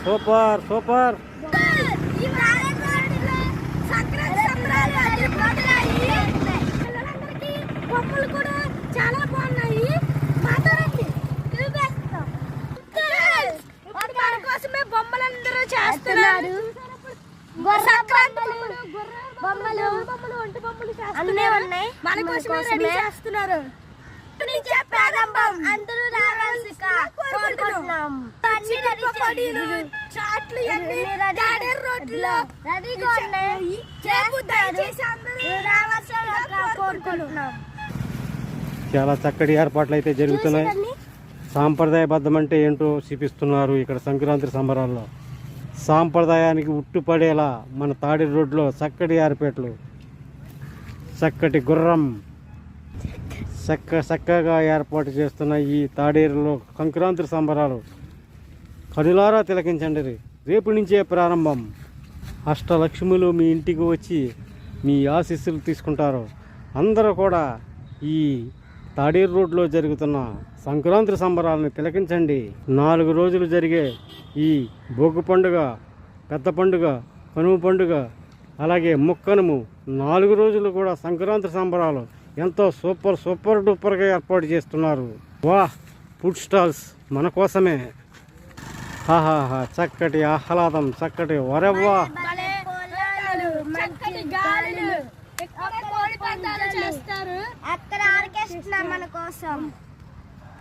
Super super. బొమ్మలు కూడా చాలా బాగున్నాయి. మన కోసమే బొమ్మలందరూ చేస్తున్నారు. బొమ్మలు ఒంటి బొమ్మలు అన్నీ ఉన్నాయి. మన కోసమే రెడీ చేస్తున్నారు. ప్రారంభం అందరూ రావాల్సిందిగా కోరుకుంటున్నాం. చాట్లు రోడ్లో రెడీగా ఉన్నాయి. కోరుకుంటున్నాం. చాలా చక్కటి ఏర్పాట్లు అయితే జరుగుతున్నాయి. సాంప్రదాయబద్ధం అంటే ఏంటో చూపిస్తున్నారు ఇక్కడ సంక్రాంతి సంబరాల్లో. సాంప్రదాయానికి ఉట్టుపడేలా మన తాడేరు రోడ్లో చక్కటి ఏర్పాట్లు, చక్కటి గుర్రం చక్కగా ఏర్పాటు చేస్తున్న ఈ తాడేరులో సంక్రాంతి సంబరాలు కనులారా తిలకించండి. రేపు నుంచే ప్రారంభం. అష్టలక్ష్ములు మీ ఇంటికి వచ్చి మీ ఆశీస్సులు తీసుకుంటారు. అందరూ కూడా ఈ తాడేరు రోడ్లో జరుగుతున్న సంక్రాంతి సంబరాలను తిలకించండి. 4 రోజులు జరిగే ఈ భోగి పండుగ, పెద్ద పండుగ, కనుమ పండుగ, అలాగే ముక్కనుము 4 రోజులు కూడా సంక్రాంతి సంబరాలు ఎంతో సూపర్ డూపర్గా ఏర్పాటు చేస్తున్నారు. వా, ఫుడ్ స్టాల్స్ మన కోసమే. హాహాహా, చక్కటి ఆహ్లాదం, చక్కటి వరవ్వా. అక్కడ ఆర్కెస్ట్రా మన కోసం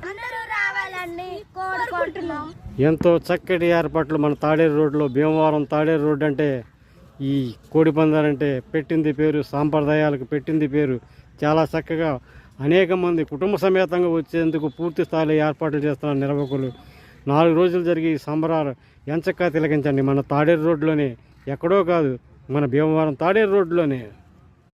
అందరూ రావాలని కోరుకుంటున్నాం. ఎంతో చక్కటి ఏర్పాట్లు మన తాడేరు రోడ్లో. భీమవరం తాడేరు రోడ్ అంటే ఈ కోడి పందాలంటే పెట్టింది పేరు, సాంప్రదాయాలకు పెట్టింది పేరు. చాలా చక్కగా అనేక మంది కుటుంబ సమేతంగా వచ్చేందుకు పూర్తి స్థాయిలో ఏర్పాట్లు చేస్తున్న నిర్వాహకులు. 4 రోజులు జరిగి ఈ సంబరాలు ఎంచక్కా తిలకించండి మన తాడేరు రోడ్లోనే, ఎక్కడో కాదు, మన భీమవరం తాడేరు రోడ్లోనే.